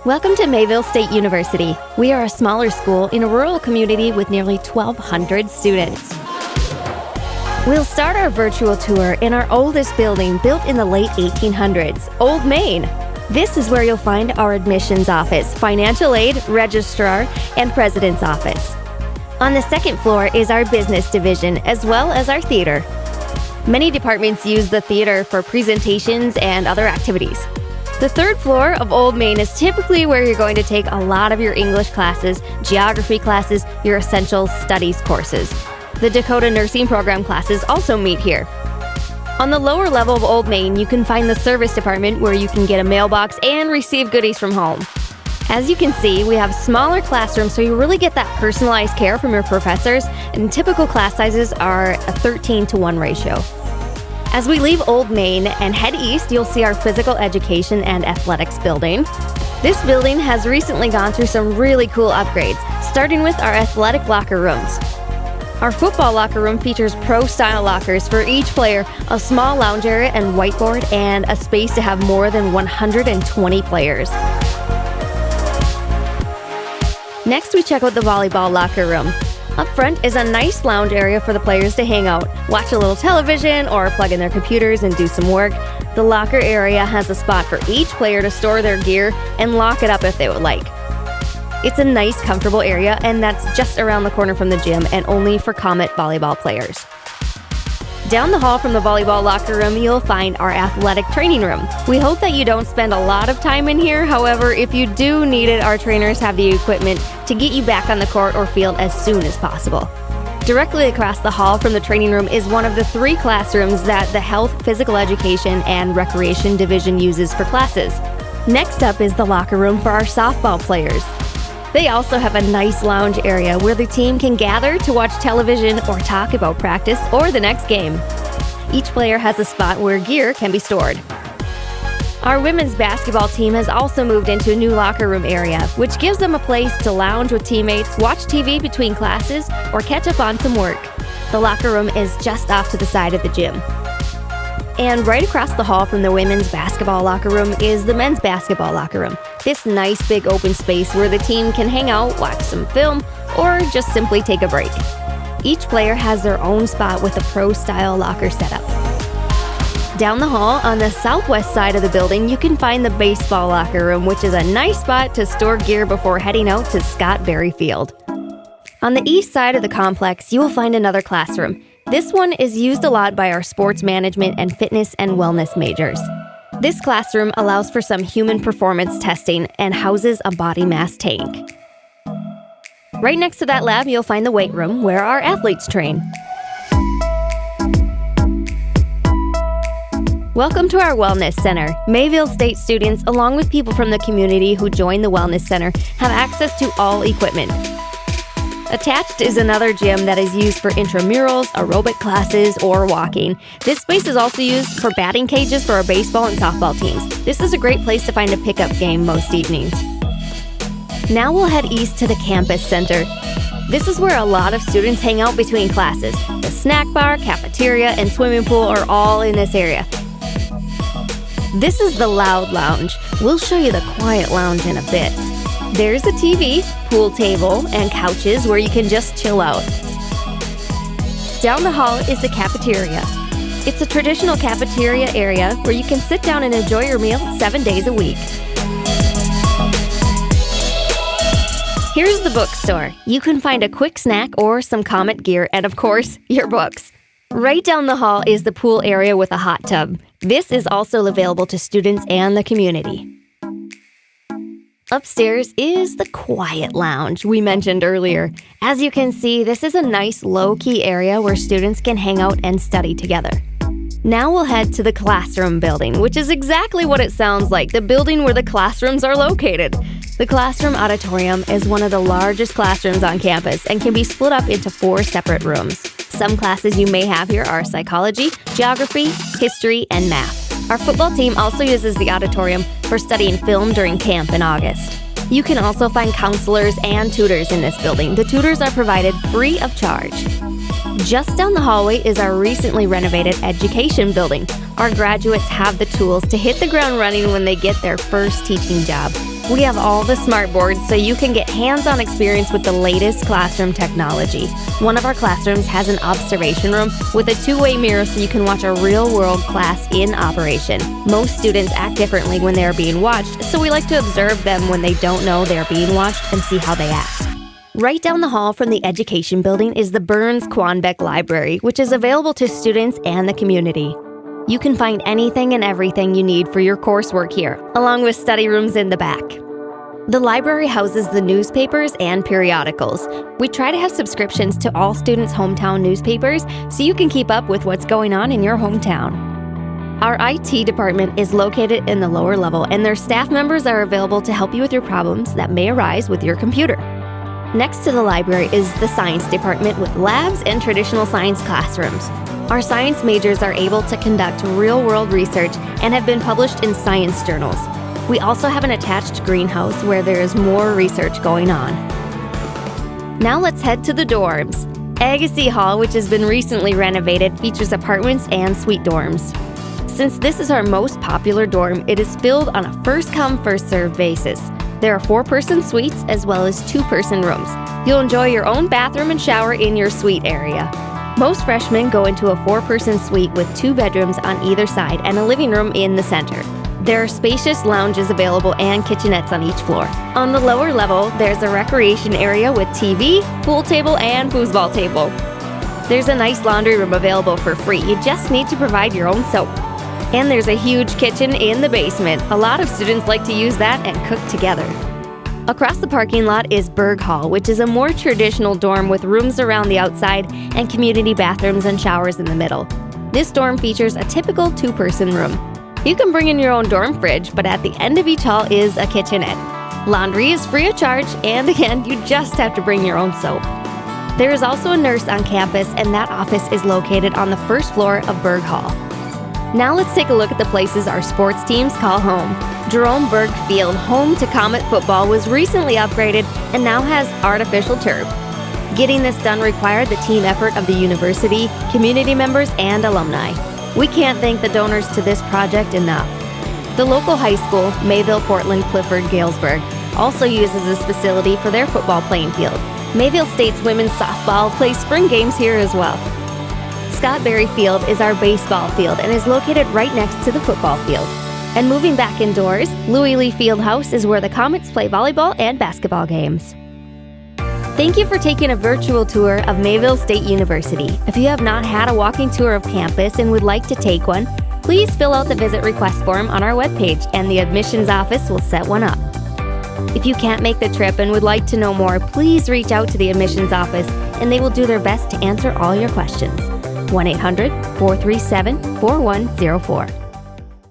Welcome to Mayville State University. We are a smaller school in a rural community with nearly 1,200 students. We'll start our virtual tour in our oldest building, built in the late 1800s, Old Main. This is where you'll find our admissions office, financial aid, registrar, and president's office. On the second floor is our business division, as well as our theater. Many departments use the theater for presentations and other activities. The third floor of Old Main is typically where you're going to take a lot of your English classes, geography classes, your essential studies courses. The Dakota Nursing Program classes also meet here. On the lower level of Old Main, you can find the service department where you can get a mailbox and receive goodies from home. As you can see, we have smaller classrooms so you really get that personalized care from your professors, and typical class sizes are a 13:1 ratio. As we leave Old Main and head east, you'll see our physical education and athletics building. This building has recently gone through some really cool upgrades, starting with our athletic locker rooms. Our football locker room features pro-style lockers for each player, a small lounge area and whiteboard, and a space to have more than 120 players. Next, we check out the volleyball locker room. Up front is a nice lounge area for the players to hang out, watch a little television, or plug in their computers and do some work. The locker area has a spot for each player to store their gear and lock it up if they would like. It's a nice, comfortable area, and that's just around the corner from the gym and only for Comet volleyball players. Down the hall from the volleyball locker room, you'll find our athletic training room. We hope that you don't spend a lot of time in here. However, if you do need it, our trainers have the equipment to get you back on the court or field as soon as possible. Directly across the hall from the training room is one of the 3 classrooms that the Health, Physical Education, and Recreation Division uses for classes. Next up is the locker room for our softball players. They also have a nice lounge area where the team can gather to watch television or talk about practice or the next game. Each player has a spot where gear can be stored. Our women's basketball team has also moved into a new locker room area, which gives them a place to lounge with teammates, watch TV between classes, or catch up on some work. The locker room is just off to the side of the gym. And right across the hall from the women's basketball locker room is the men's basketball locker room. This nice big open space where the team can hang out, watch some film, or just simply take a break. Each player has their own spot with a pro-style locker setup. Down the hall on the southwest side of the building, you can find the baseball locker room, which is a nice spot to store gear before heading out to Scott Berry Field. On the east side of the complex, you will find another classroom. This one is used a lot by our sports management and fitness and wellness majors. This classroom allows for some human performance testing and houses a body mass tank. Right next to that lab, you'll find the weight room where our athletes train. Welcome to our Wellness Center. Mayville State students, along with people from the community who join the Wellness Center, have access to all equipment. Attached is another gym that is used for intramurals, aerobic classes, or walking. This space is also used for batting cages for our baseball and softball teams. This is a great place to find a pickup game most evenings. Now we'll head east to the campus center. This is where a lot of students hang out between classes. The snack bar, cafeteria, and swimming pool are all in this area. This is the Loud Lounge. We'll show you the Quiet Lounge in a bit. There's a TV, pool table, and couches where you can just chill out. Down the hall is the cafeteria. It's a traditional cafeteria area where you can sit down and enjoy your meal 7 days a week. Here's the bookstore. You can find a quick snack or some Comet gear, and of course, your books. Right down the hall is the pool area with a hot tub. This is also available to students and the community. Upstairs is the Quiet Lounge we mentioned earlier. As you can see, this is a nice low-key area where students can hang out and study together. Now we'll head to the classroom building, which is exactly what it sounds like, the building where the classrooms are located. The classroom auditorium is one of the largest classrooms on campus and can be split up into 4 separate rooms. Some classes you may have here are psychology, geography, history, and math. Our football team also uses the auditorium for studying film during camp in August. You can also find counselors and tutors in this building. The tutors are provided free of charge. Just down the hallway is our recently renovated education building. Our graduates have the tools to hit the ground running when they get their first teaching job. We have all the smart boards so you can get hands-on experience with the latest classroom technology. One of our classrooms has an observation room with a two-way mirror so you can watch a real-world class in operation. Most students act differently when they are being watched, so we like to observe them when they don't know they are being watched and see how they act. Right down the hall from the Education Building is the Burns-Quanbeck Library, which is available to students and the community. You can find anything and everything you need for your coursework here, along with study rooms in the back. The library houses the newspapers and periodicals. We try to have subscriptions to all students' hometown newspapers so you can keep up with what's going on in your hometown. Our IT department is located in the lower level, and their staff members are available to help you with your problems that may arise with your computer. Next to the library is the science department with labs and traditional science classrooms. Our science majors are able to conduct real-world research and have been published in science journals. We also have an attached greenhouse where there is more research going on. Now let's head to the dorms. Agassiz Hall, which has been recently renovated, features apartments and suite dorms. Since this is our most popular dorm, it is filled on a first-come, first-served basis. There are 4-person suites as well as 2-person rooms. You'll enjoy your own bathroom and shower in your suite area. Most freshmen go into a 4-person suite with 2 bedrooms on either side and a living room in the center. There are spacious lounges available and kitchenettes on each floor. On the lower level, there's a recreation area with TV, pool table, and foosball table. There's a nice laundry room available for free. You just need to provide your own soap. And there's a huge kitchen in the basement. A lot of students like to use that and cook together. Across the parking lot is Berg Hall, which is a more traditional dorm with rooms around the outside and community bathrooms and showers in the middle. This dorm features a typical 2-person room. You can bring in your own dorm fridge, but at the end of each hall is a kitchenette. Laundry is free of charge, and again, you just have to bring your own soap. There is also a nurse on campus, and that office is located on the first floor of Berg Hall. Now let's take a look at the places our sports teams call home. Jerome Berg Field, home to Comet football, was recently upgraded and now has artificial turf. Getting this done required the team effort of the university, community members, and alumni. We can't thank the donors to this project enough. The local high school, Mayville Portland Clifford Galesburg, also uses this facility for their football playing field. Mayville State's women's softball plays spring games here as well. Scott Berry Field is our baseball field and is located right next to the football field. And moving back indoors, Louis Lee Fieldhouse is where the Comets play volleyball and basketball games. Thank you for taking a virtual tour of Mayville State University. If you have not had a walking tour of campus and would like to take one, please fill out the visit request form on our webpage and the admissions office will set one up. If you can't make the trip and would like to know more, please reach out to the admissions office and they will do their best to answer all your questions. 1-800-437-4104.